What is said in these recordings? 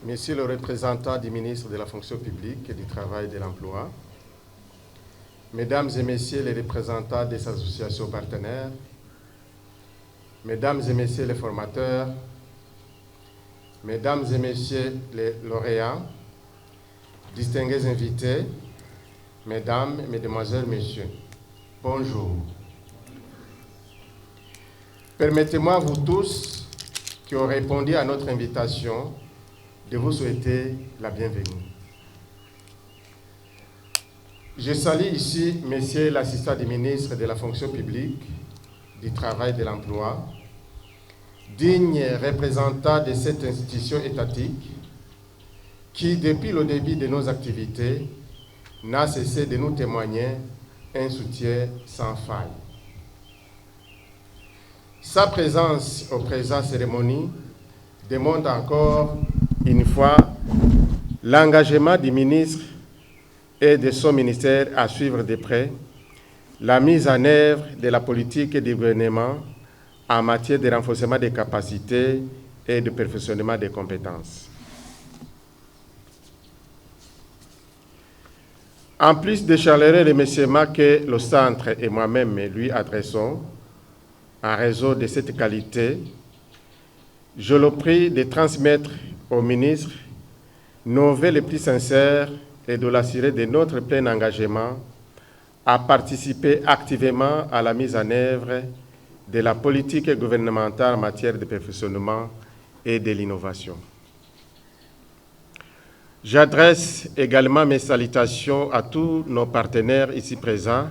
Monsieur le représentant du ministre de la fonction publique, du travail et de l'emploi, Mesdames et Messieurs les représentants des associations partenaires, Mesdames et Messieurs les formateurs, Mesdames et Messieurs les lauréats, distingués invités, Mesdames, Mesdemoiselles, Messieurs, bonjour. Permettez-moi, vous tous qui ont répondu à notre invitation, de vous souhaiter la bienvenue. Je salue ici Monsieur l'assistant du ministre de la fonction publique, du travail et de l'emploi, digne représentant de cette institution étatique qui, depuis le début de nos activités, n'a cessé de nous témoigner un soutien sans faille. Sa présence au présent cérémonie démontre encore une fois l'engagement du ministre et de son ministère à suivre de près la mise en œuvre de la politique du gouvernement en matière de renforcement des capacités et de perfectionnement des compétences. En plus des chaleureux remerciements que le Centre et moi-même lui adressons, en raison de cette qualité, je le prie de transmettre au ministre nos vœux les plus sincères et de l'assurer de notre plein engagement à participer activement à la mise en œuvre de la politique gouvernementale en matière de perfectionnement et de l'innovation. J'adresse également mes salutations à tous nos partenaires ici présents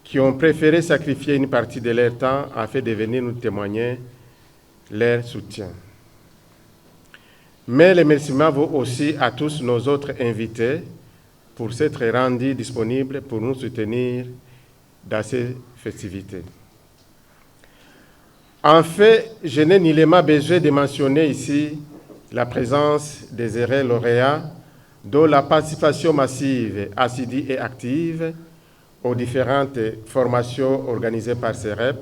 qui ont préféré sacrifier une partie de leur temps afin de venir nous témoigner leur soutien. Mais les remerciements vont aussi à tous nos autres invités pour s'être rendus disponibles pour nous soutenir dans ces festivités. En fait, je n'ai nullement besoin de mentionner ici la présence des heureux lauréats dont la participation massive, assidue et active aux différentes formations organisées par CEREP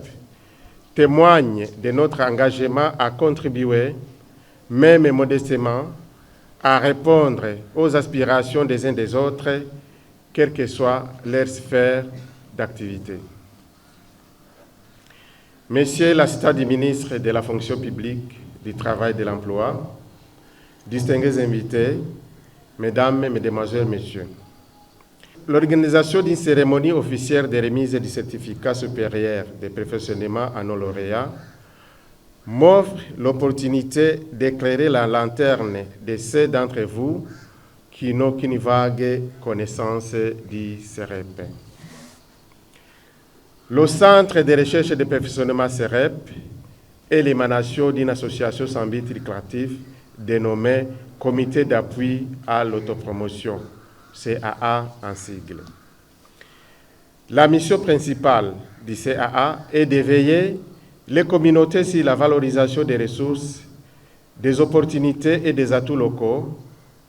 témoigne de notre engagement à contribuer, même modestement, à répondre aux aspirations des uns des autres, quelle que soit leur sphère d'activité. Monsieur l'assistant du ministre de la fonction publique, du travail et de l'emploi, distingués invités, Mesdames, Mesdemoiselles, Messieurs, l'organisation d'une cérémonie officielle de remise du certificat supérieur de perfectionnement à nos lauréats m'offre l'opportunité d'éclairer la lanterne de ceux d'entre vous qui n'ont qu'une vague connaissance du CEREP. Le Centre de recherche et de perfectionnement CEREP est l'émanation d'une association sans but lucratif dénommée Comité d'appui à l'autopromotion, CAA en sigle. La mission principale du CAA est d'éveiller les communautés sur la valorisation des ressources, des opportunités et des atouts locaux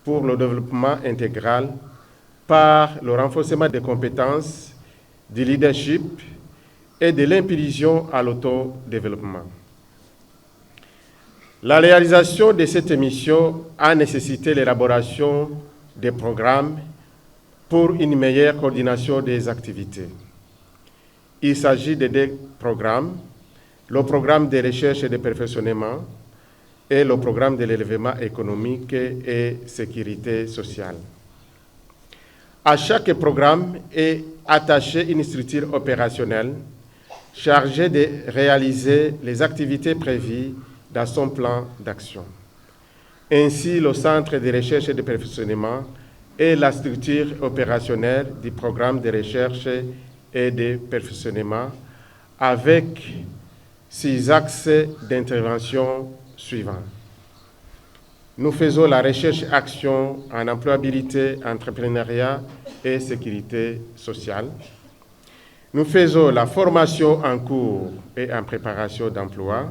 pour le développement intégral par le renforcement des compétences, du leadership et de l'impulsion à l'autodéveloppement. La réalisation de cette mission a nécessité l'élaboration des programmes pour une meilleure coordination des activités. Il s'agit de deux programmes, le programme de recherche et de perfectionnement et le programme de l'élèvement économique et sécurité sociale. À chaque programme est attachée une structure opérationnelle chargée de réaliser les activités prévues dans son plan d'action. Ainsi, le Centre de recherche et de perfectionnement est la structure opérationnelle du programme de recherche et de perfectionnement avec 6 axes d'intervention suivants. Nous faisons la recherche-action en employabilité, entrepreneuriat et sécurité sociale. Nous faisons la formation en cours et en préparation d'emploi,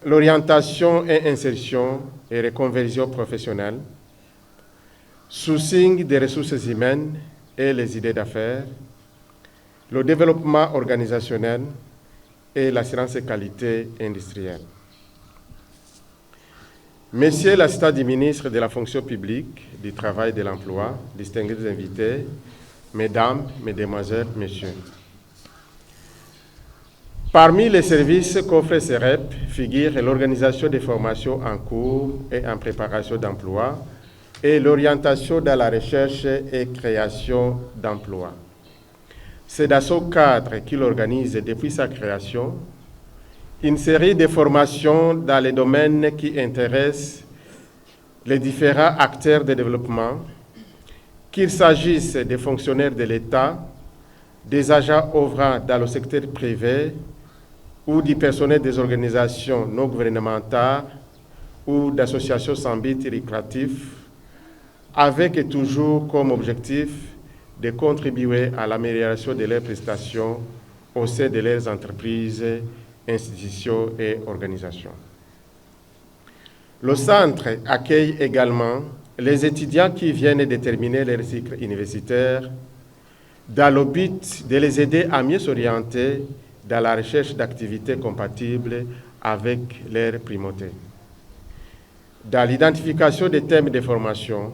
l'orientation et insertion et reconversion professionnelle, sourcing des ressources humaines et les idées d'affaires, le développement organisationnel et l'assurance qualité industrielle. Messieurs l'assistant du ministre de la fonction publique, du travail et de l'emploi, distingués invités, Mesdames, Mesdemoiselles, Messieurs. Parmi les services qu'offre CEREP figure l'organisation des formations en cours et en préparation d'emploi et l'orientation dans la recherche et création d'emplois. C'est dans ce cadre qu'il organise depuis sa création une série de formations dans les domaines qui intéressent les différents acteurs de développement, qu'il s'agisse des fonctionnaires de l'État, des agents œuvrant dans le secteur privé ou du personnel des organisations non gouvernementales ou d'associations sans but lucratif, avec et toujours comme objectif de contribuer à l'amélioration de leurs prestations au sein de leurs entreprises, institutions et organisations. Le centre accueille également les étudiants qui viennent de terminer leur cycle universitaire dans le but de les aider à mieux s'orienter dans la recherche d'activités compatibles avec leur primauté. Dans l'identification des thèmes de formation,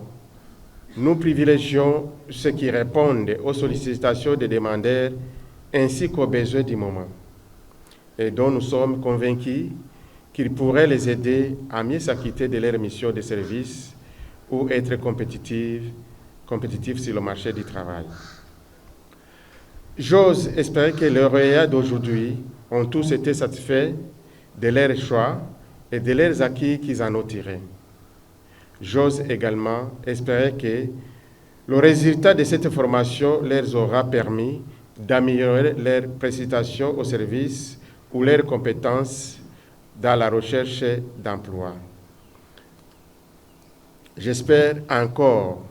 nous privilégions ceux qui répondent aux sollicitations des demandeurs ainsi qu'aux besoins du moment, et dont nous sommes convaincus qu'ils pourraient les aider à mieux s'acquitter de leur mission de service ou être compétitifs sur le marché du travail. J'ose espérer que les lauréats d'aujourd'hui ont tous été satisfaits de leurs choix et de leurs acquis qu'ils en ont tirés. J'ose également espérer que le résultat de cette formation leur aura permis d'améliorer leurs prestations au service ou leurs compétences dans la recherche d'emploi. J'espère encore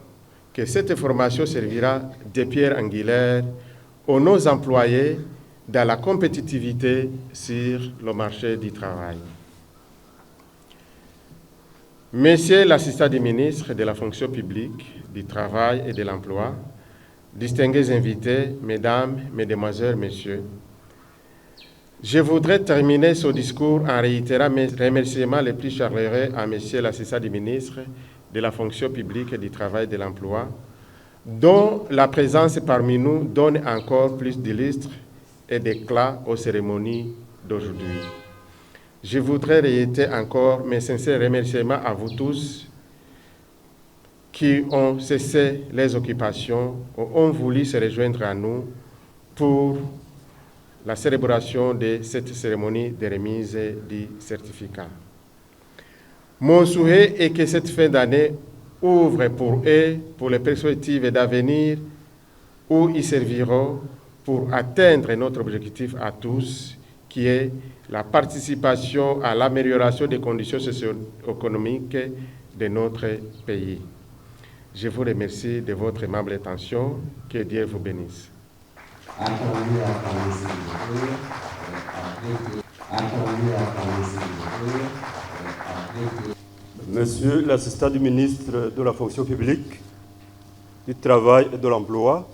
que cette formation servira de pierre angulaire aux nos employés dans la compétitivité sur le marché du travail. Monsieur l'assistant du ministre de la fonction publique, du travail et de l'emploi, distingués invités, Mesdames, Mesdemoiselles, Messieurs, je voudrais terminer ce discours en réitérant mes remerciements les plus chaleureux à Monsieur l'assistant du ministre de la fonction publique et du travail et de l'emploi, dont la présence parmi nous donne encore plus d'illustre et d'éclat aux cérémonies d'aujourd'hui. Je voudrais réitérer encore mes sincères remerciements à vous tous qui ont cessé les occupations ou ont voulu se rejoindre à nous pour la célébration de cette cérémonie de remise du certificat. Mon souhait est que cette fin d'année ouvre pour eux, pour les perspectives d'avenir, où ils serviront pour atteindre notre objectif à tous, qui est la participation à l'amélioration des conditions socio-économiques de notre pays. Je vous remercie de votre aimable attention. Que Dieu vous bénisse. Monsieur l'assistant du ministre de la fonction publique, du travail et de l'emploi,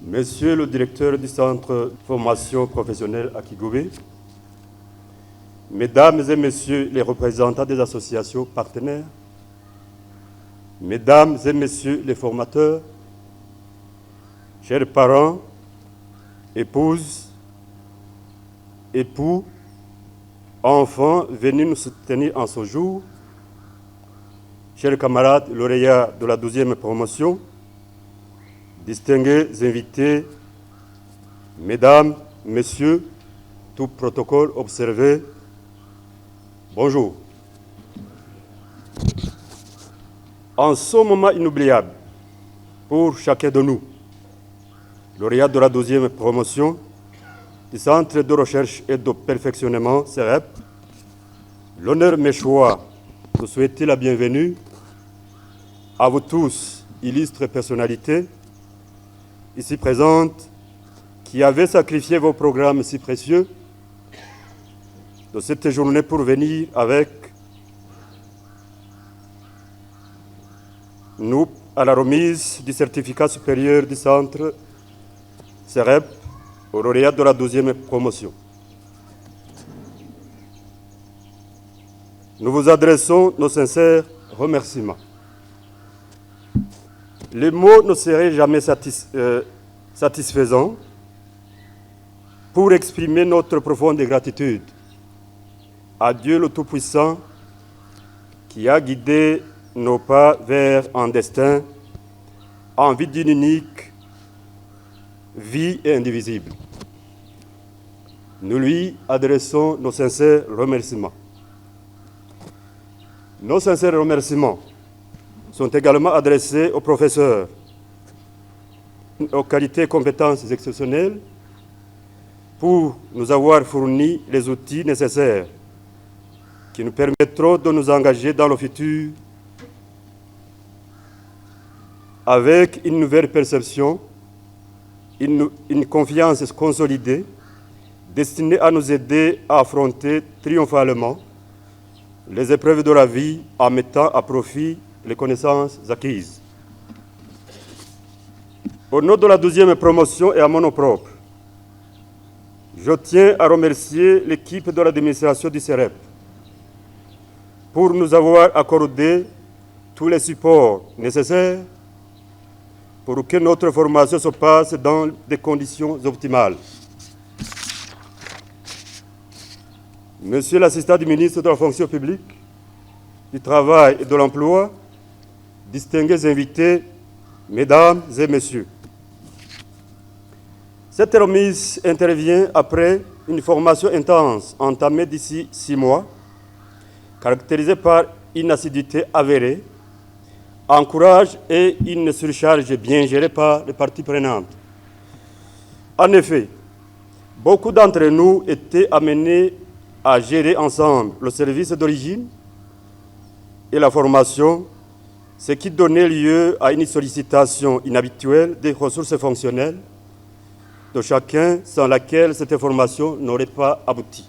Monsieur le directeur du centre de formation professionnelle à Kigobe, Mesdames et Messieurs les représentants des associations partenaires, Mesdames et Messieurs les formateurs, chers parents, épouses, époux, enfants venus nous soutenir en ce jour, chers camarades lauréats de la 12e promotion, distingués invités, Mesdames, Messieurs, tout protocole observé, bonjour. En ce moment inoubliable pour chacun de nous, lauréat de la 12e promotion du Centre de recherche et de perfectionnement CEREP, l'honneur m'échoit de souhaiter la bienvenue à vous tous, illustres personnalités, ici présentes, qui avez sacrifié vos programmes si précieux de cette journée pour venir avec nous à la remise du certificat supérieur du centre CEREP au lauréat de la 12e promotion. nous vous adressons nos sincères remerciements. Les mots ne seraient jamais satisfaisants pour exprimer notre profonde gratitude à Dieu le Tout-Puissant qui a guidé nos pas vers un destin en vue d'une unique vie et indivisible. Nous lui adressons nos sincères remerciements. Nos sincères remerciements sont également adressés aux professeurs, aux qualités et compétences exceptionnelles pour nous avoir fourni les outils nécessaires qui nous permettront de nous engager dans le futur avec une nouvelle perception, une confiance consolidée, destinée à nous aider à affronter triomphalement les épreuves de la vie en mettant à profit les connaissances acquises. Au nom de la 12e promotion et à mon nom propre, je tiens à remercier l'équipe de l'administration du CEREP pour nous avoir accordé tous les supports nécessaires pour que notre formation se passe dans des conditions optimales. Monsieur l'assistant du ministre de la fonction publique, du travail et de l'emploi, distingués invités, mesdames et messieurs. Cette remise intervient après une formation intense entamée d'ici 6 mois, caractérisée par une assiduité avérée, un courage et une surcharge bien gérée par les parties prenantes. En effet, beaucoup d'entre nous étaient amenés à gérer ensemble le service d'origine et la formation, ce qui donnait lieu à une sollicitation inhabituelle des ressources fonctionnelles de chacun, sans laquelle cette formation n'aurait pas abouti.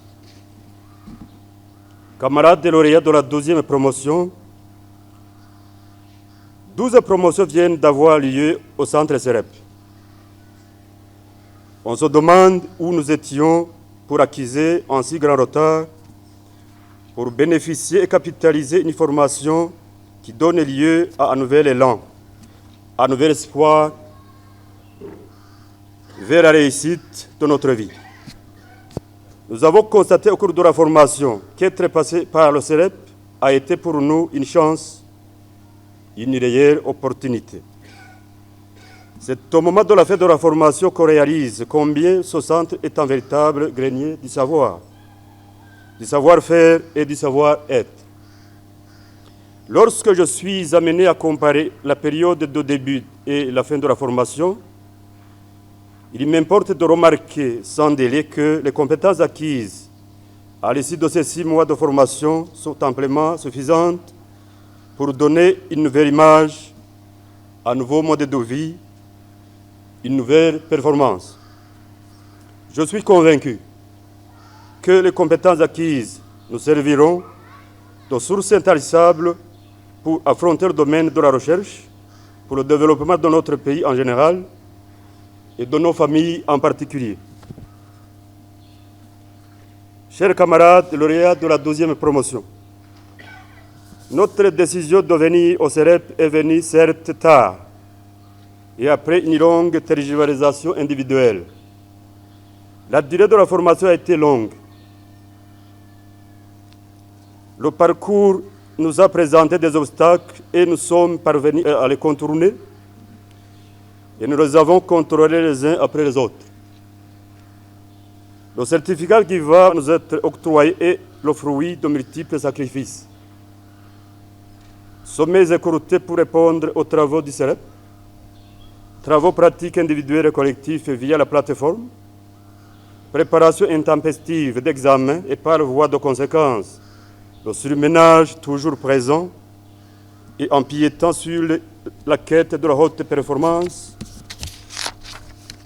Camarades et lauréats de la 12e promotion, 12 promotions viennent d'avoir lieu au centre CEREP. On se demande où nous étions pour acquiser en si grand retard, pour bénéficier et capitaliser une formation qui donne lieu à un nouvel élan, à un nouvel espoir vers la réussite de notre vie. Nous avons constaté au cours de la formation qu'être passé par le CEREP a été pour nous une chance, une réelle opportunité. C'est au moment de la fête de la formation qu'on réalise combien ce centre est un véritable grenier du savoir-faire et du savoir-être. Lorsque je suis amené à comparer la période de début et la fin de la formation, il m'importe de remarquer sans délai que les compétences acquises à l'issue de ces 6 mois de formation sont amplement suffisantes pour donner une nouvelle image, un nouveau mode de vie, une nouvelle performance. Je suis convaincu que les compétences acquises nous serviront de source intarissable pour affronter le domaine de la recherche, pour le développement de notre pays en général et de nos familles en particulier. Chers camarades lauréats de la 12e promotion, notre décision de venir au CEREP est venue certes tard et après une longue tergiversation individuelle. La durée de la formation a été longue. Le parcours nous a présenté des obstacles et nous sommes parvenus à les contourner et nous les avons contrôlés les uns après les autres. Le certificat qui va nous être octroyé est le fruit de multiples sacrifices. Sommets écourtés pour répondre aux travaux du CEREP, travaux pratiques individuels et collectifs via la plateforme, préparation intempestive d'examen et par voie de conséquence, le surménage toujours présent et empiétant sur la quête de la haute performance.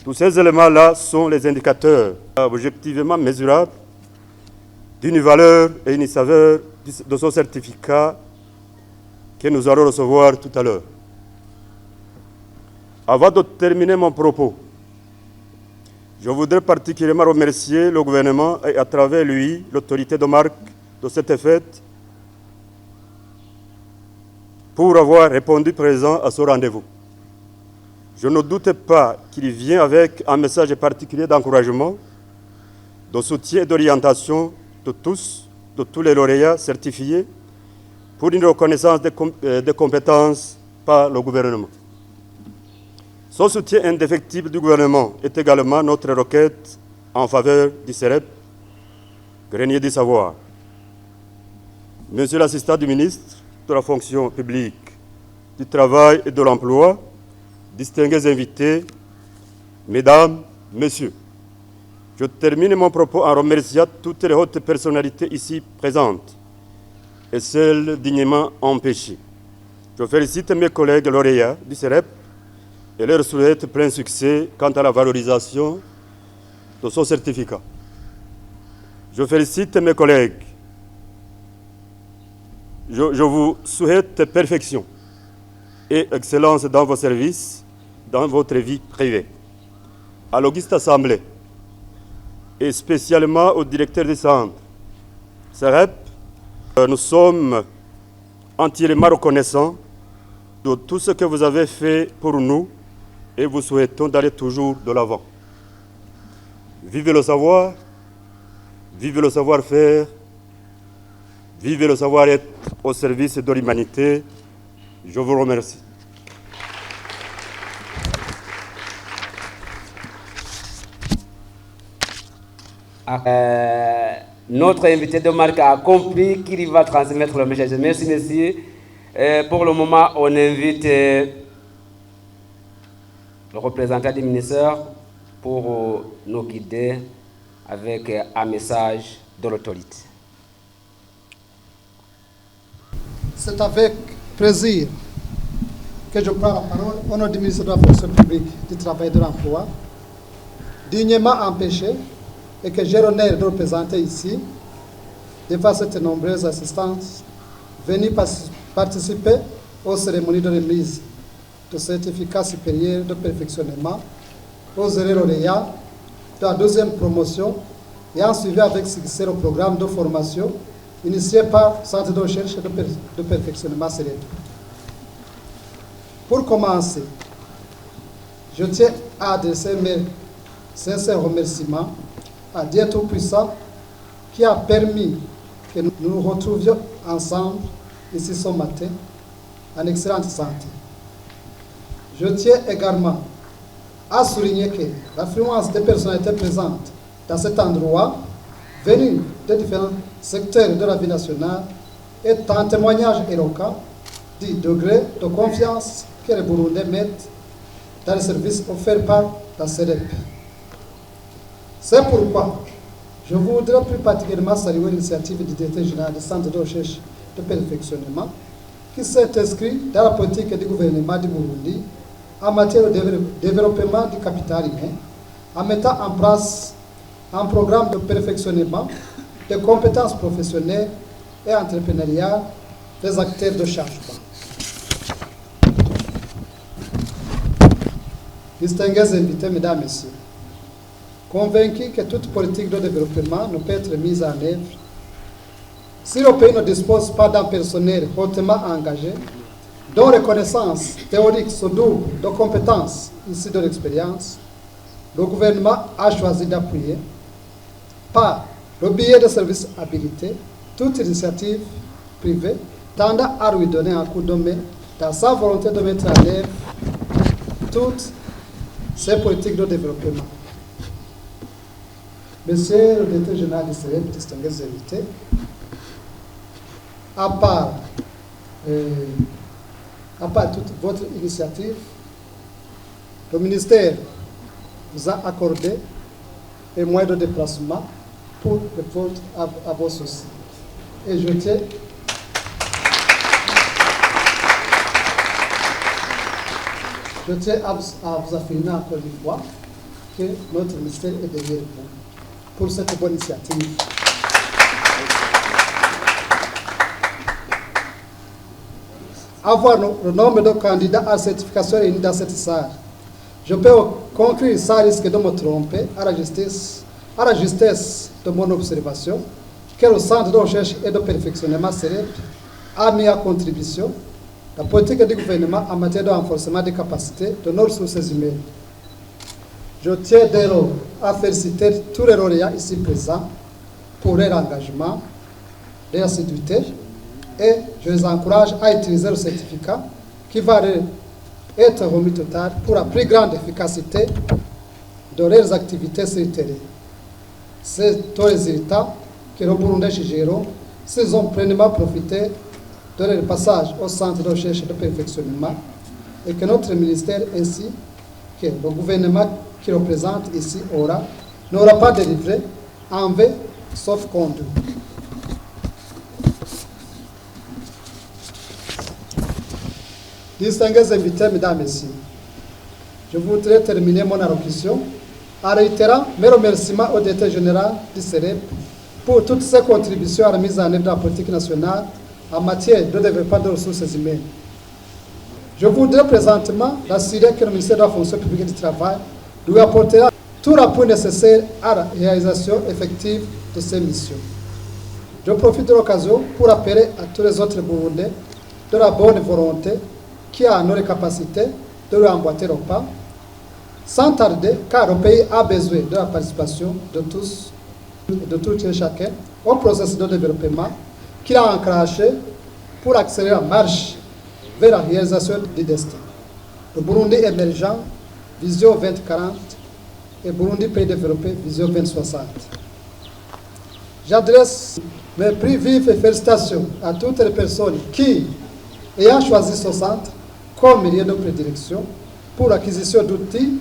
Tous ces éléments-là sont les indicateurs objectivement mesurables d'une valeur et une saveur de ce certificat que nous allons recevoir tout à l'heure. Avant de terminer mon propos, je voudrais particulièrement remercier le gouvernement et à travers lui l'autorité de marque de cette fête pour avoir répondu présent à ce rendez-vous. Je ne doute pas qu'il vient avec un message particulier d'encouragement, de soutien et d'orientation de tous les lauréats certifiés pour une reconnaissance des compétences par le gouvernement. Son soutien indéfectible du gouvernement est également notre requête en faveur du CEREP, grenier du savoir. Monsieur l'assistant du ministre de la fonction publique, du travail et de l'emploi, distingués invités, mesdames, messieurs, je termine mon propos en remerciant toutes les hautes personnalités ici présentes et celles dignement empêchées. Je félicite mes collègues lauréats du CEREP et leur souhaite plein succès quant à la valorisation de son certificat. Je félicite mes collègues. Je vous souhaite perfection et excellence dans vos services, dans votre vie privée. À l'Auguste Assemblée, et spécialement au directeur des centres CEREP, nous sommes entièrement reconnaissants de tout ce que vous avez fait pour nous et vous souhaitons d'aller toujours de l'avant. Vive le savoir, vive le savoir-faire, vive le savoir-être au service de l'humanité. Je vous remercie. Notre invité de marque a compris qu'il va transmettre le message. Merci, messieurs. Pour le moment, on invite le représentant du ministère pour nous guider avec un message de l'autorité. C'est avec plaisir que je prends la parole au nom du ministre de la fonction publique, du travail et de l'emploi, dignement empêché, et que j'ai l'honneur de représenter ici, devant cette nombreuse assistance, venue participer aux cérémonies de remise de certificats supérieurs de perfectionnement aux lauréats de la 12e promotion et en suivi avec succès le programme de formation initié par le Centre de recherche et de perfectionnement CEREP. Pour commencer, je tiens à adresser mes sincères remerciements à Dieu Tout-Puissant qui a permis que nous nous retrouvions ensemble ici ce matin en excellente santé. Je tiens également à souligner que l'affluence des personnalités présentes dans cet endroit, venues de différents secteurs de la vie nationale, est un témoignage éloquent du degré de confiance que les Burundais mettent dans les services offerts par la CEREP. C'est pourquoi je voudrais plus particulièrement saluer l'initiative du directeur général du Centre de recherche de perfectionnement qui s'est inscrit dans la politique du gouvernement du Burundi en matière de développement du capital humain, en mettant en place un programme de perfectionnement des compétences professionnelles et entrepreneuriales des acteurs de changement. Distingués invités, mesdames et messieurs, convaincus que toute politique de développement ne peut être mise en œuvre si le pays ne dispose pas d'un personnel hautement engagé, dont reconnaissance théorique se double de compétences issues de l'expérience, le gouvernement a choisi d'appuyer, par le biais de services habilités, toute initiative privée tendant à lui donner un coup de main dans sa volonté de mettre en œuvre toutes ces politiques de développement. Monsieur le directeur général du CEREP, distingués invités, à part toute votre initiative, le ministère vous a accordé un moyen de déplacement pour répondre à vos soucis. Et je tiens à vous affirmer encore une fois que notre ministère est derrière vous pour cette bonne initiative. Avoir le nombre de candidats à la certification réunis dans cette salle, je peux conclure sans risque de me tromper à la justesse de mon observation que le Centre de recherche et de perfectionnement CEREP a mis à contribution la politique du gouvernement en matière de renforcement des capacités de nos ressources humaines. Je tiens dès lors à féliciter tous les lauréats ici présents pour leur engagement, leur assiduité, et je les encourage à utiliser le certificat qui va être remis tout tard pour la plus grande efficacité de leurs activités sur le terrain. C'est au résultat que les Burundais jugeront s'ils ont pleinement profité de leur passage au centre de recherche et de perfectionnement et que notre ministère ainsi que le gouvernement qui représente ici n'aura pas délivré en vain sauf conduit. Distingués invités, mesdames et messieurs, je voudrais terminer mon allocution en réitérant mes remerciements au directeur général du CEREP pour toutes ses contributions à la mise en œuvre de la politique nationale en matière de développement des ressources humaines. Je voudrais présentement l'assurer que le ministère de la fonction publique et du travail lui apportera tout l'appui nécessaire à la réalisation effective de ces missions. Je profite de l'occasion pour appeler à tous les autres Burundais de la bonne volonté qui a nos capacités de lui emboîter le pas, sans tarder, car le pays a besoin de la participation de tous et de tout et chacun au processus de développement qu'il a enclenché pour accélérer la marche vers la réalisation du destin. Le Burundi émergent, vision 2040, et Burundi pays développé, vision 2060. J'adresse mes plus vives félicitations à toutes les personnes qui, ayant choisi ce centre comme milieu de prédilection pour l'acquisition d'outils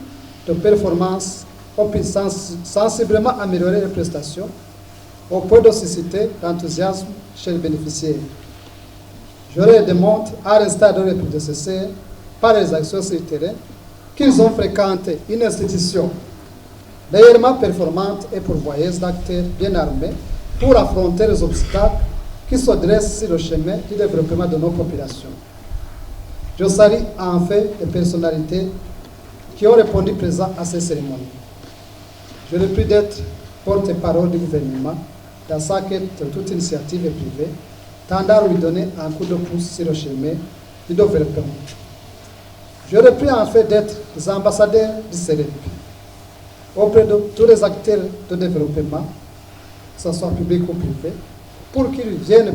de performance, ont pu sensiblement améliorer les prestations au point de susciter l'enthousiasme chez les bénéficiaires. Je leur démontre, à l'instar de leurs prédécesseurs, par les actions sur le terrain, qu'ils ont fréquenté une institution réellement performante et pourvoyeuse d'acteurs bien armés pour affronter les obstacles qui se dressent sur le chemin du développement de nos populations. Je salue enfin les personnalités qui ont répondu présent à ces cérémonies. Je les prie d'être porte-parole du gouvernement dans sa quête de toute initiative privée, tendant à lui donner un coup de pouce sur le chemin du développement. Je les prie enfin d'être les ambassadeurs du CEREP auprès de tous les acteurs de développement, que ce soit public ou privé, pour qu'ils viennent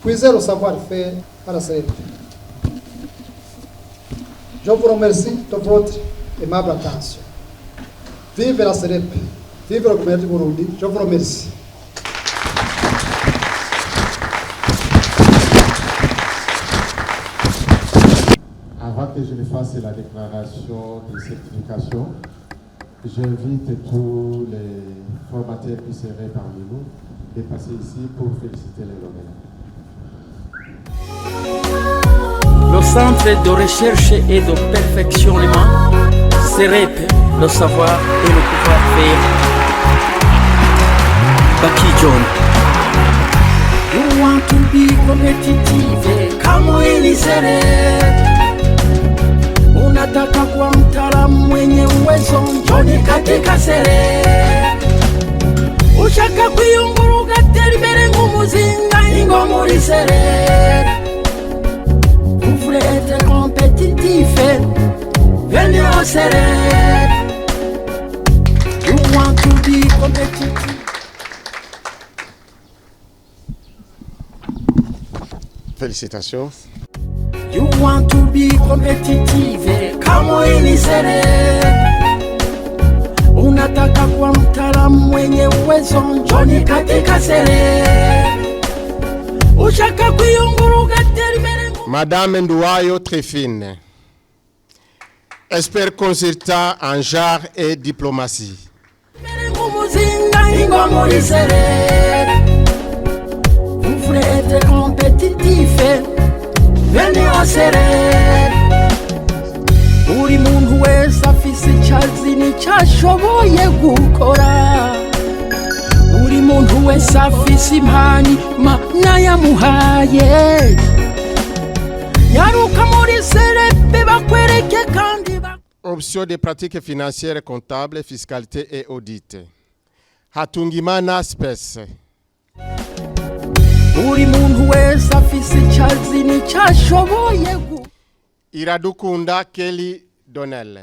puiser le savoir-faire à la CEREP. Je vous remercie de votre aimable attention. Vive la CEREP, vive le gouvernement du Burundi, je vous remercie. Avant que je ne fasse la déclaration de certification, j'invite tous les formateurs qui seraient parmi nous de passer ici pour féliciter les lauréats. Le centre de recherche et de perfectionnement, CEREP, le savoir et le pouvoir faire. Baki John. You want to be competitive, kama ili CEREP. Unataka kuwa mtaalamu mwenye uwezo, njoni katika CEREP. Ushaka kwiyunguruka tera imbere nk'umuzinga, ingo muri CEREP. Vous voulez être compétitif, venez au CEREP. You want to be competitive. Félicitations. You want to be competitive, kama ili CEREP. Unataka kuwa mtaalamu mwenye uwezo, njoni katika CEREP. Ushaka kwiyunguruka tera imbere. Madame Ndouayo Tréfine, expert consultant en genre et diplomatie. Vous voulez être compétitif, venez au CEREP. Buri muntu wese afise icazi nicashoboye gukora. Buri muntu wese afise impano Imana yamuhaye. Option des pratiques financières, comptables, fiscalité et audit. Hatungimana Space. Buri muntu wese afise afise icyazi n'icyashoboye Iradukunda Kelly Donnell.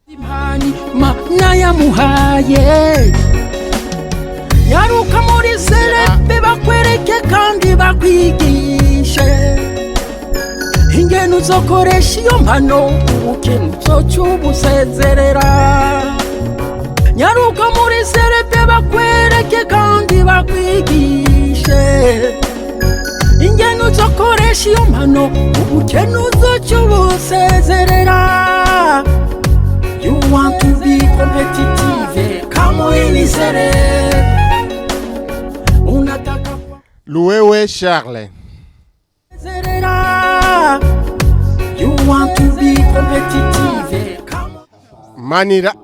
impani mana yamuhaye yaruka muri serepe bakwereke kandi bakwigishe ingene uzokoresha iyo mpano ubukene uzocyubusezerera nyaruka muri serepe bakwereke kandi bakwigishe ingene uzokoresha iyo mpano ubukene uzocyubusezerera. You want to be competitive, kama inisere. Unataka Louewe Charles. You want to be competitive, kama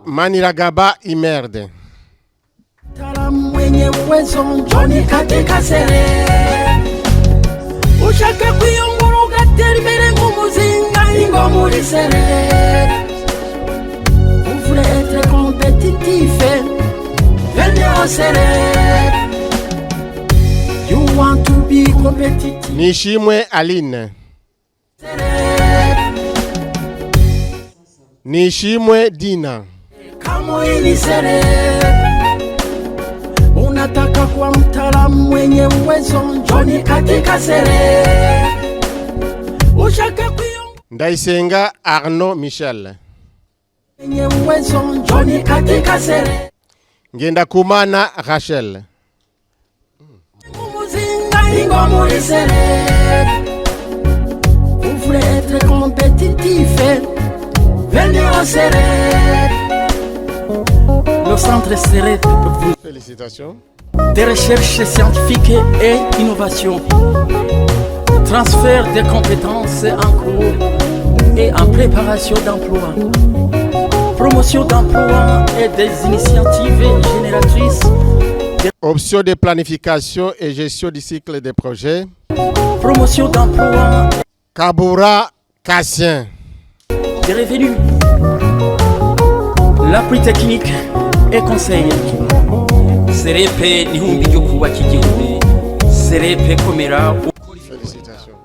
Maniragaba Imerde. Tala mwenye uwezo njoni katika sere. Ushaka kuyunguruga teribere ngumuzinga ingo muri sere. Vous voulez être compétitif, venez au serré. You want to be competitive. Nishimwe Aline. Nishimwe Dina. Kama ini seré. Unataka kuwa mtaalamu mwenye uwezo njoni katika seré. Ushaka kuyungu. Ndaisenga Arnaud Michel. Mwenye uwezo njoni katika sere. Ngenda Kumana Rachel. Mumuzinga ingo muri sere. Vous voulez être compétitif, venez au sere. Le centre Serré Félicitations. des recherches scientifiques et innovation. Transfert des compétences en cours et en préparation d'emploi. Promotion d'emploi et des initiatives génératrices. Option de planification et gestion du cycle des projets. Promotion d'emploi Kaboura Cassien. des revenus. L'appui technique et conseil. Serepe nihumbi ryo kubaka igihugu. Serepe komera. Félicitations.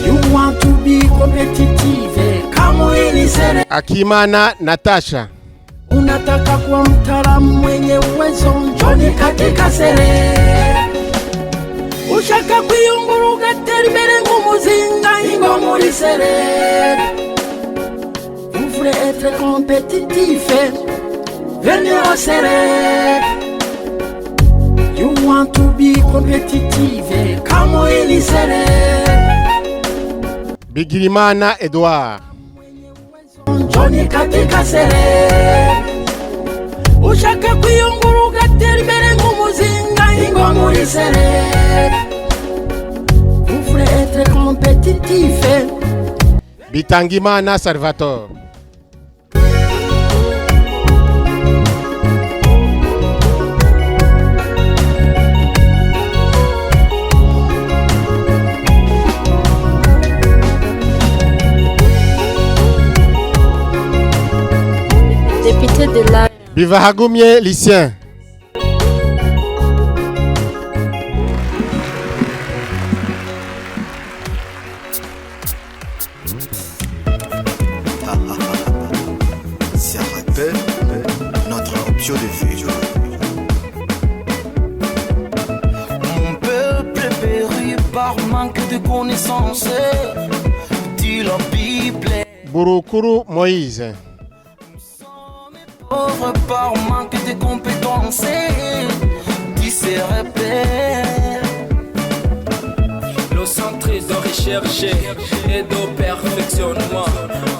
You want to be competitive, kama ini sere. Akimana Natasha. Unataka kuwa mtaalamu mwenye uwezo njoni katika sere. Ushaka kuyunguruga teribere ngumuzinga ingo muri sere. Vous voulez être compétitif, venez au sere. You want to be competitive, kama ini sere. Bigirimana Edouard. Njoni katika sere. Ushaka kuyunguruga teribere ngumuzinga ingo muri sere. Vous voulez être compétitif. Bitangimana Salvatore. Député de la Bivahagumye Lucien. Ça rappelle notre option de vie. Mon peuple périt par manque de connaissances. Dit la Bible. Burukuru Moïse. Pauvre par manque de compétences. Qui se répète. Le centre de recherche et de perfectionnement.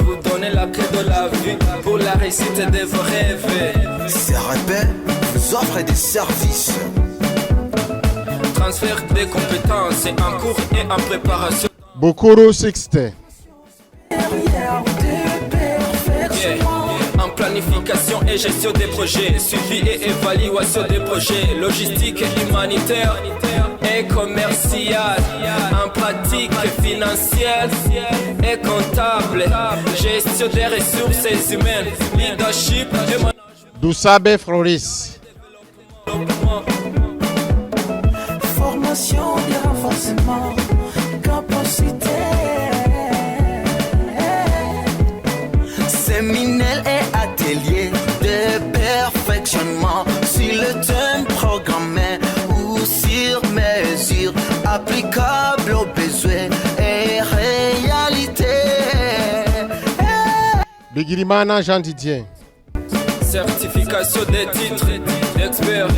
Vous donnez la clé de la vie pour la réussite de vos rêves. Ça rappelle vous offre des services. Transfert des compétences en cours et en préparation. Bukuru Sixte. En planification et gestion des projets, suivi et évaluation des projets, logistique et humanitaire et commercial, en pratique financière et comptable, gestion des ressources humaines, leadership et management. Dusabe Floris. formation et renforcement, capacité. Séminaire et atelier de perfectionnement sur le thème programmé ou sur mesure, applicable aux besoins et réalités. Bigirimana Jean Didier. Certification des titres d'experts,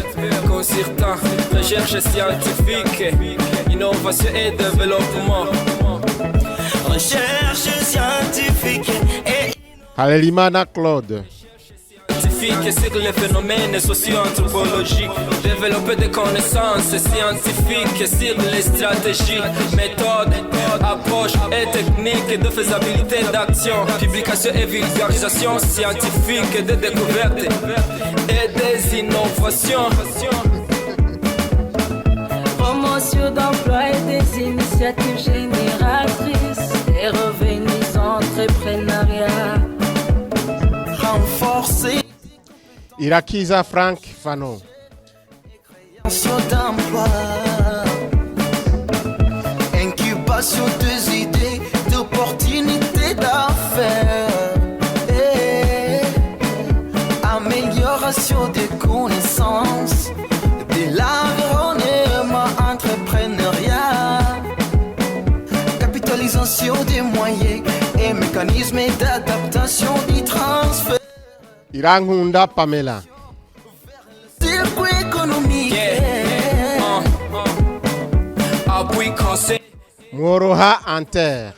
consultant, recherche scientifique, innovation et développement. Recherche scientifique et Halelimana Claude. Scientifique sur les phénomènes socio-anthropologiques, développer des connaissances scientifiques sur les stratégies, méthodes, approches et techniques de faisabilité d'action, publication et vulgarisation scientifique des découvertes et des innovations. Promotion d'emploi et des initiatives génératrices et revenus entrepreneuriat. Renforcer Irakiza Frank Fano. création d'emploi, incubation des idées, d'opportunités d'affaires, et amélioration des connaissances, de l'environnement entrepreneurial, capitalisation des moyens et mécanismes d'adaptation du transfert. Irangunda Pamela. Circuit économique. Appui conseil Moroha Anter.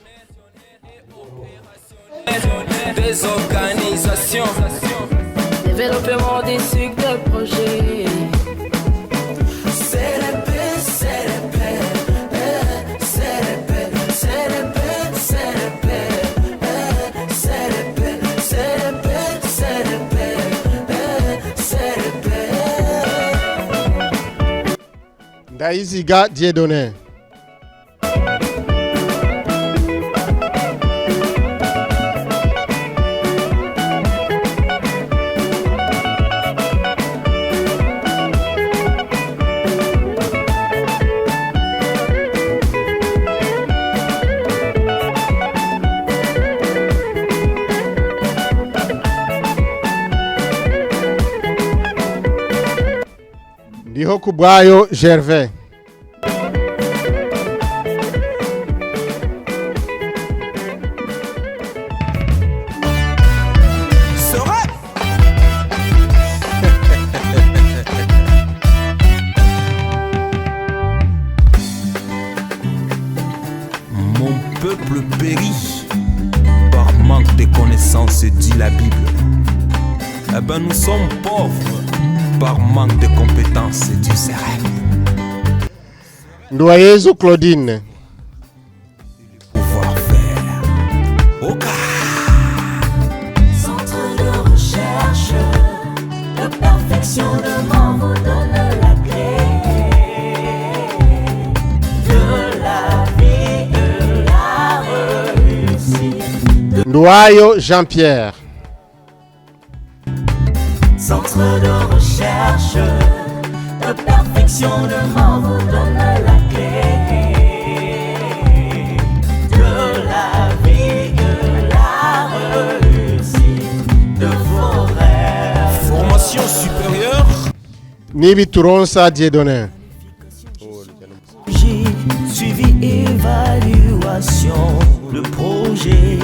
des organisations. Développement des sucres de projet. Daïziga Dieudonné. Dihokubwayo Gervais. Mon peuple périt par manque de connaissances, dit la Bible. Eh ben nous sommes pauvres par manque de compétences, dit CRM. Ndoyezu Claudine. Pouvoir faire au cas. centre de recherche, de perfectionnement vous donne la clé de la vie, de la réussite. Ndoayo Jean-Pierre. Centre de recherche, de perfectionnement vous donne la clé de la vie, de la réussite, de vos rêves. Formation supérieure. Nibi Touronsa Dieudonné. J'ai suivi évaluation, le projet,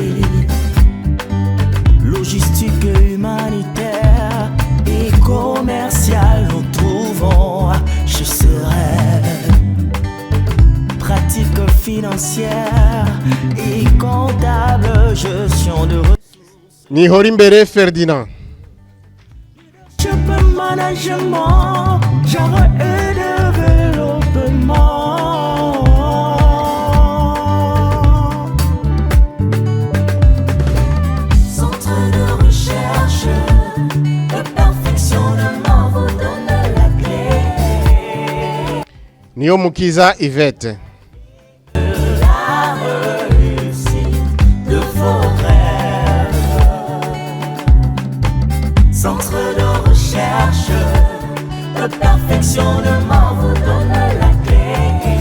logistique humanitaire et commercial, nous trouvons chez Serein. Pratique financière et comptable, gestion de Nihorimbere Ferdinand. je peux management, genre et développement. Centre de recherche, de perfectionnement vous donne la clé. Niomukiza Yvette. La réussite de vos rêves. Centre de recherche, de perfectionnement vous donne la clé.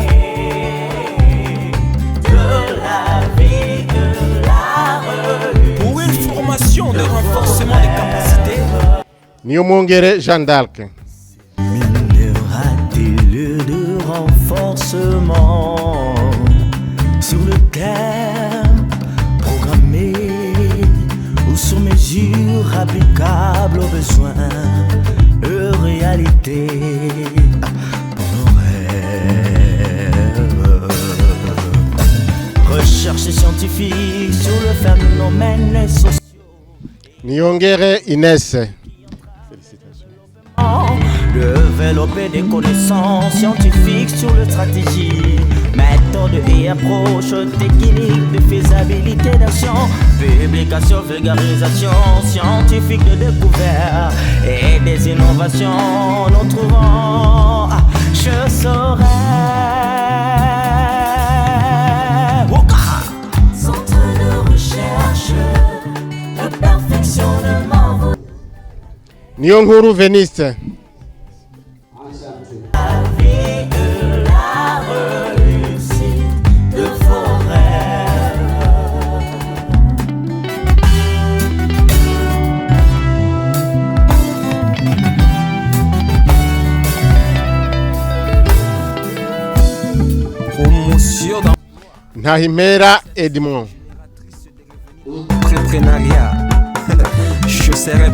Niomongere Jeanne d'Arc. Mineura-t-il de renforcement sur le thème programmé ou sur mesure applicable aux besoins de réalité pour nos rêves. Recherche scientifique sur le phénomène social. Niongere Inès. Développer des connaissances scientifiques sur les stratégies, méthodes et approches techniques de faisabilité d'action, publication, vulgarisation scientifique de découvert et des innovations. Nous trouvons, je saurais. Centre de recherche, de perfectionnement. Nyonguru Veniste. Nahimera Edmond. Entrepreneuriat. Je serai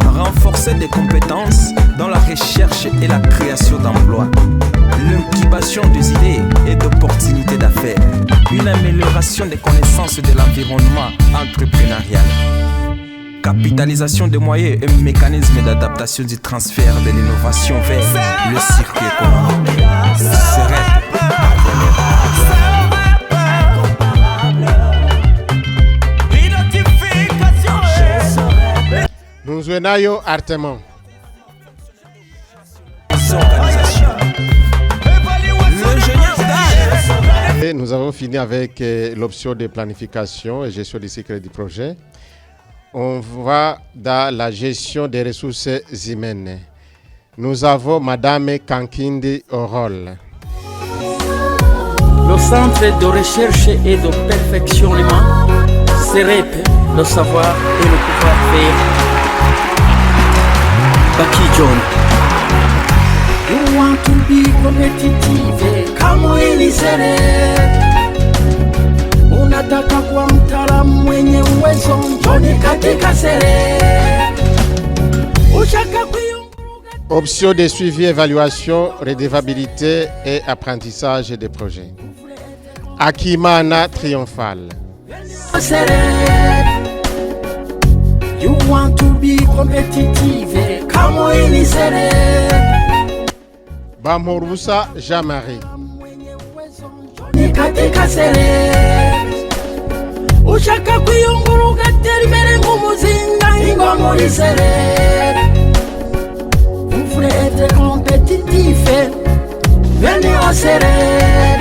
renforcer des compétences dans la recherche et la création d'emplois, l'incubation des idées et d'opportunités d'affaires, une amélioration des connaissances de l'environnement entrepreneurial, capitalisation des moyens et mécanismes d'adaptation du transfert de l'innovation vers le circuit économique. Nunzuenayo Artemon. Et nous avons fini avec l'option de planification et gestion des cycles du projet. On va dans la gestion des ressources humaines. Nous avons Madame Kankindi Orol. Le centre de recherche et de perfectionnement CEREP, le savoir et le pouvoir faire. Baki John. You want to be competitive kama ili CEREP. Unataka kuwa mtaalamu mwenye uwezo, njoni katika CEREP. Ushaka Option de suivi, évaluation, redevabilité et apprentissage des projets. Akimana triomphale. You want to be competitive, kama ili CEREP. Bamorusa Jean-Marie. Katika CEREP. Ushaka kuyunguruka terimere nk'umuzinga ingo muri CEREP. Vous voulez être compétitif, venez au CEREP.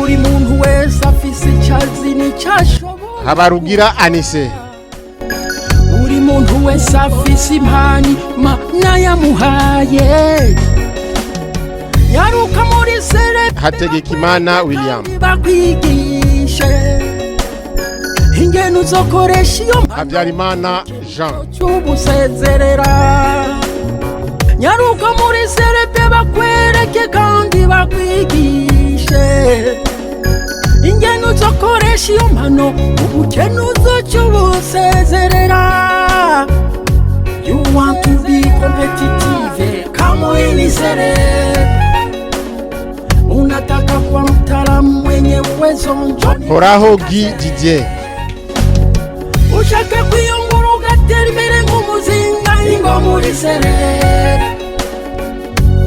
Uri muntu wese afise icyazi n'icyashoboye. Habarugira Anise. Uri muntu wese afise impani Mana yamuhaye. Yaruka muri CEREP. Hategekimana William. Bakwigishe ingene uzokoresha iyo Habyarimana Jean. Cy'ubusezerera. Nyaruka muri CEREP bakwereke kandi bakwigishe ingene uzokoresha iyo mpano ubukene uzocyubusezerera. You want to be competitive kama ili CEREP. Unataka kuwa mtaalamu mwenye uwezo, njoni Horaho Guy Didier. Ushaka kuyunguruka terimere nk'umuzinga ingo muri CEREP.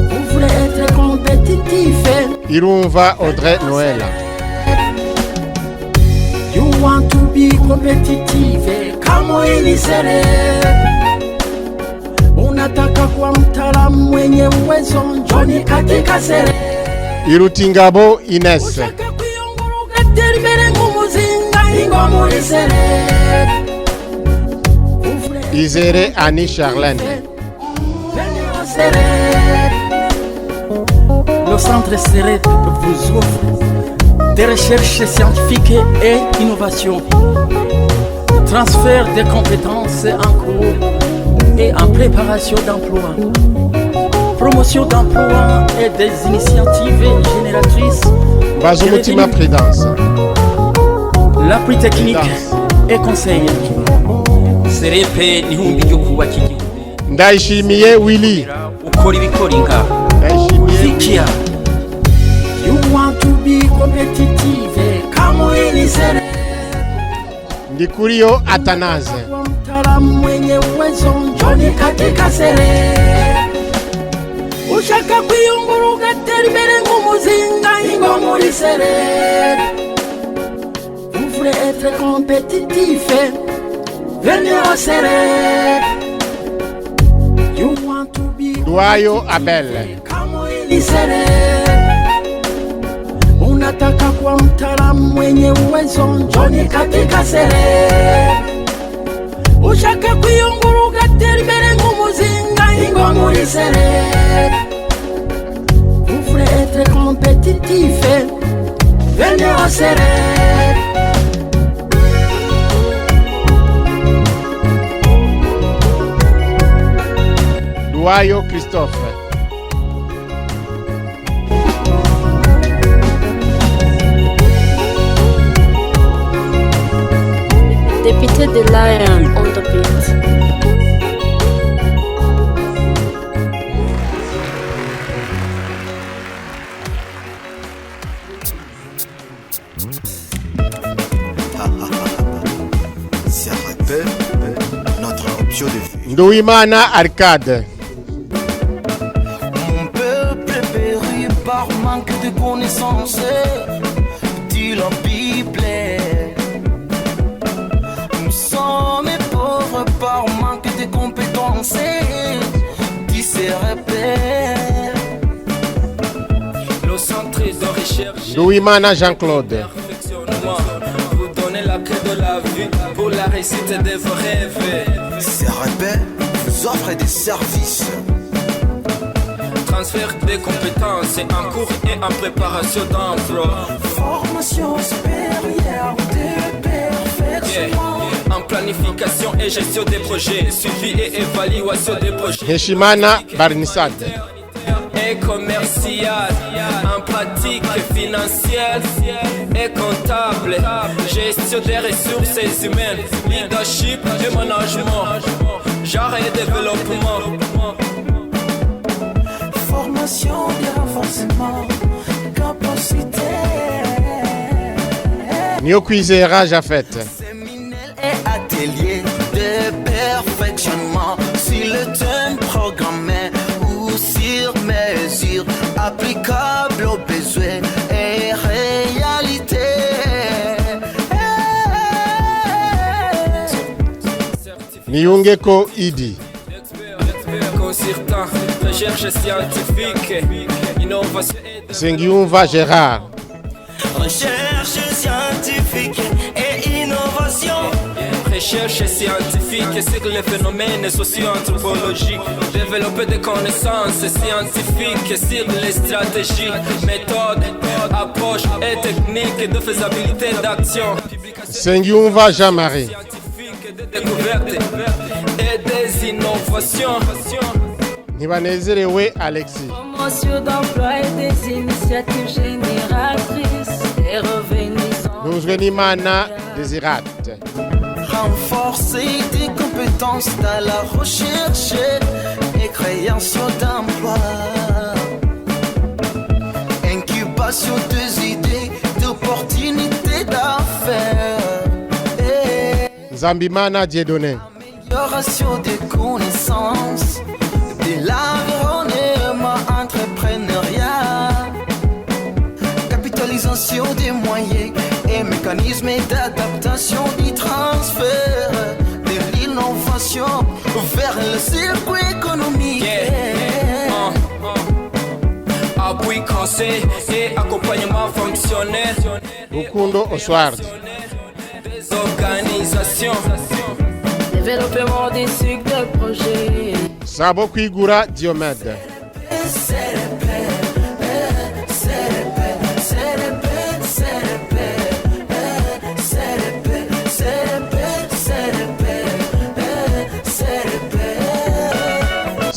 Vous voulez être compétitif. Irumva Audrey Noël. You want to be competitive kama ili CEREP. Unataka kuwa mtaalamu mwenye uwezo, njoni katika CEREP. Irutingabo Ines. Ushaka kuyunguruka terimere nk'umuzinga ingo muri CEREP. Isere Annie Charlène. Le centre CEREP vous offre des recherches scientifiques et innovation, transfert des compétences en cours, et en préparation d'emploi. Promotion d'emploi et des initiatives génératrices. Bazumutima Prudence. L'appui technique et conseil. Serepe n'ihumbi ryo kubaka igihugu. Ndayishimiye Willy. Ukora ibikoringa. Zikia. You want to be competitive. Come in Sere. Ndikurio Atanaze. Mtaalamu mwenye uwezo njoni katika Sere. Ushaka kwiyunguruka tera imbere nk'umuzinga ingo muri Sere. Vous voulez être compétitif, venez au Sere. You want to be Douayo Abel. Kamwini Sere. Unataka kuwa mtaalamu mwenye uwezo njoni katika Sere. Ushaka kwiyunguruka tera imbere nk'umuzinga ingo muri Sere. Vous voulez être compétitif, venez au Sere. Douayo Christophe. Député de Lion on the beat. Ça rappelle notre option de vie. Ndouimana Arcade. Mon peuple périt par manque de connaissances, dit la Bible. Nous sommes pauvres par manque de compétences, dit ses repères. Le centre de recherche. Ndouimana Jean-Claude. Vous donnez la clé de la vie pour la réussite de vos rêves. Ces repères vous offrent des services. Transfert des compétences en cours et en préparation d'emploi. Formation supérieure de perfection. En planification et gestion des projets, suivi et évaluation des projets. Heshimana Barnissade. Et commercial, en pratique financière et comptable, gestion des ressources humaines, leadership et management, genre et développement. Formation de renforcement, capacité. Nyokwizera Jafet. Séminaire et atelier de perfectionnement sur le thème programmé ou sur mesure, applicable aux besoins et réalités. Niungeko Idi. Consultant, recherche scientifique, innovation. Sengiumva Gérard. Recherche scientifique et innovation. Recherche scientifique sur les phénomènes socio-anthropologiques. Développer des connaissances scientifiques sur les stratégies, méthodes, approches et techniques de faisabilité d'action. Sengiumva Jean-Marie. Des découvertes et des innovations. Nibanezerewe Alexis. Promotion d'emploi et des initiatives génératrices et revenus. Nuzwenimana Desirat. Renforcer des compétences dans la recherche et création d'emplois. Incubation des idées, d'opportunités d'affaires. Zambimana Dieudonné. Amélioration des connaissances, de l'environnement entrepreneurial. Capitalisation des moyens et mécanismes d'adaptation du transfert de l'innovation vers le circuit économique. Appui, conseil et accompagnement fonctionnaire. Rukundo Oswald. Des organisations. Développement des cycles de projet. Sabo Kwigura Diomède.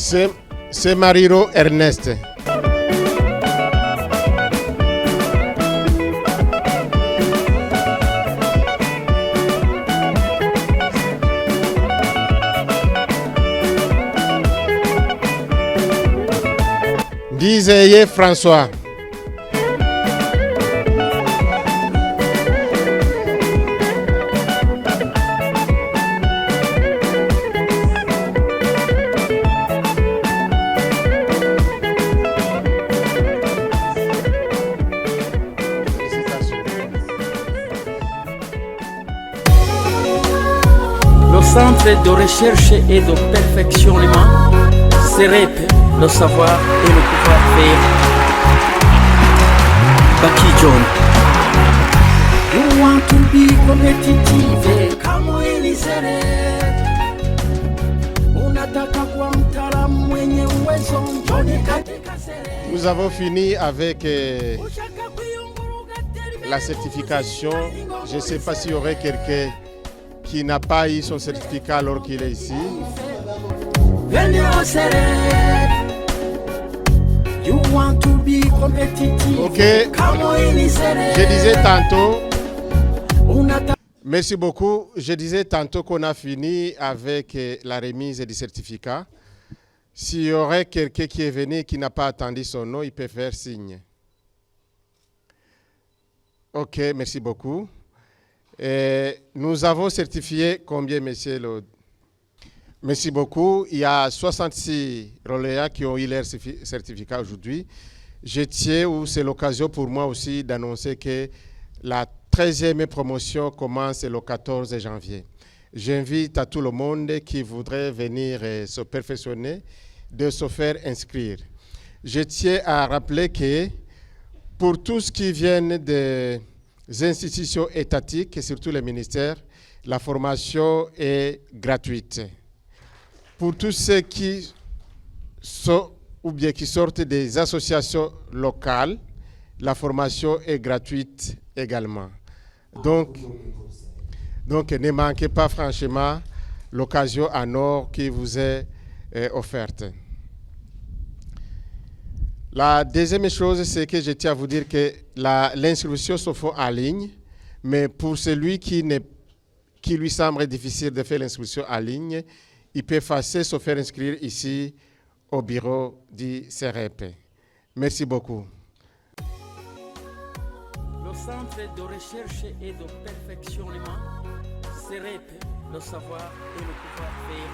C'est Mariro Ernest. Dizeye François. Le centre de recherche et de perfectionnement, CEREP, le savoir et le pouvoir faire. Baki John. You want to be competitive kama hili CEREP. Unataka kuwa mtaalamu mwenye uwezo, njoni katika CEREP. Nous avons fini avec la certification. Je ne sais pas s'il y aurait quelqu'un qui n'a pas eu son certificat alors qu'il est ici. You want to be competitive. Ok, je disais tantôt, merci beaucoup, je disais tantôt qu'on a fini avec la remise du certificat. S'il y aurait quelqu'un qui est venu et qui n'a pas attendu son nom, il peut faire signe. Ok, merci beaucoup. Et nous avons certifié combien, monsieur le... Merci beaucoup. Il y a 66 relayants qui ont eu leur certificat aujourd'hui. Je tiens, c'est l'occasion pour moi aussi d'annoncer que la 13e promotion commence le 14 janvier. J'invite à tout le monde qui voudrait venir se perfectionner de se faire inscrire. Je tiens à rappeler que pour tous qui viennent des institutions étatiques et surtout les ministères, la formation est gratuite. Pour tous ceux qui sont ou bien qui sortent des associations locales, la formation est gratuite également. Donc ne manquez pas franchement l'occasion en or qui vous est offerte. La deuxième chose, c'est que je tiens à vous dire que l'inscription se fait en ligne, mais pour celui qui lui semble difficile de faire l'inscription en ligne, il peut facile se faire inscrire ici au bureau du CEREP. Merci beaucoup. Le centre de recherche et de perfectionnement, CEREP, le savoir et le pouvoir faire.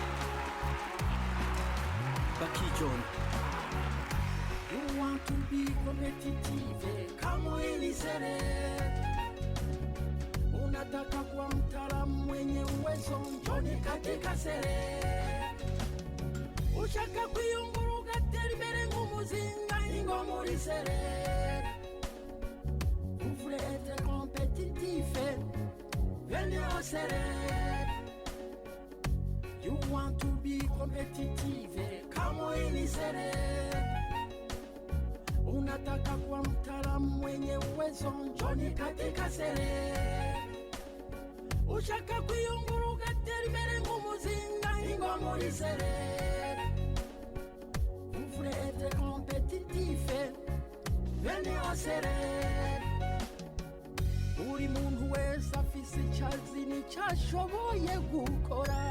Baki John. You want to be competitive kama hili CEREP. Unataka kuwa mtaalamu mwenye uwezo, njoni katika CEREP. Ushaka kwiyunguruka teribere nk'umuzinga ingo muri CEREP. Vous voulez être compétitif, venez au CEREP. You want to be competitive kama hili CEREP. Unataka kuwa mtaalamu mwenye uwezo, njoni katika CEREP. Ushaka kwiyunguruka teribere nk'umuzinga ingo muri CEREP. Vous voulez être compétitif, venez au CEREP. Buri muntu wese afise icazi nicashoboye gukora.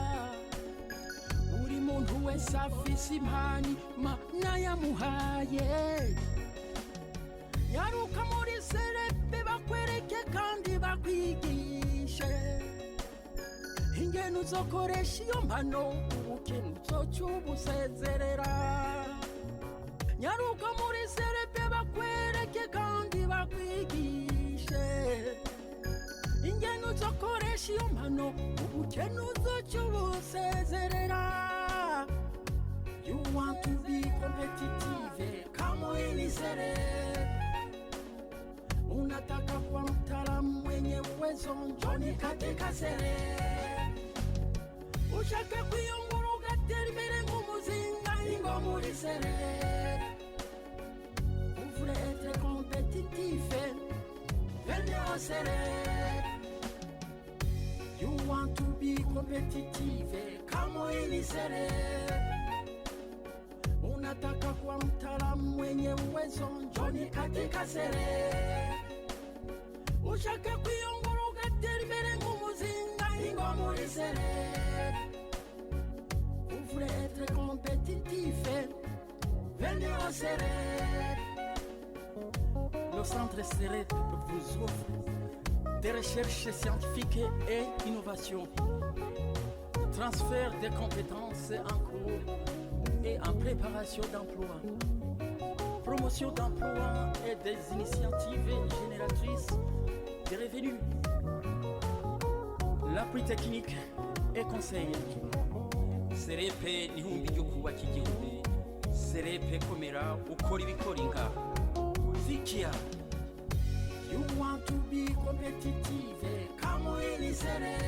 Buri muntu wese afise impano Imana yamuhaye. Nyaruka muri CEREP bakwereke kandi bakwigishe ingene uzokoresha iyo mpano, ubukene uzoca ubusezerera. Nyaruka muri CEREP bakwereke kandi bakwigishe ingene uzokoresha iyo mpano, ubukene uzoca ubusezerera. You want to be competitive kama hili CEREP. Unataka kuwa mtaalamu mwenye uwezo, njoni katika CEREP. Ushaka kwiyunguruka teribere nk'umuzinga ingo muri CEREP. Vous voulez être compétitif, venez au CEREP. You want to be competitive kama hili CEREP. Unataka kuwa mtaalamu mwenye uwezo, njoni katika Serep. Ushaka kwiyungura ugatera imbere nk'umuzinga ingo muri Serep. Vous voulez être compétitif, venez au Serep. Le centre Serep vous offre des recherches scientifiques et innovations, transfert des compétences en cours et en préparation d'emploi, promotion d'emploi et des initiatives génératrices de revenus, l'appui technique et conseil. Serep n'ihumbi ryo kubaka igihugu. Serep komera ukora ibikoringa. Zikia. You want to be competitive, come in Serep.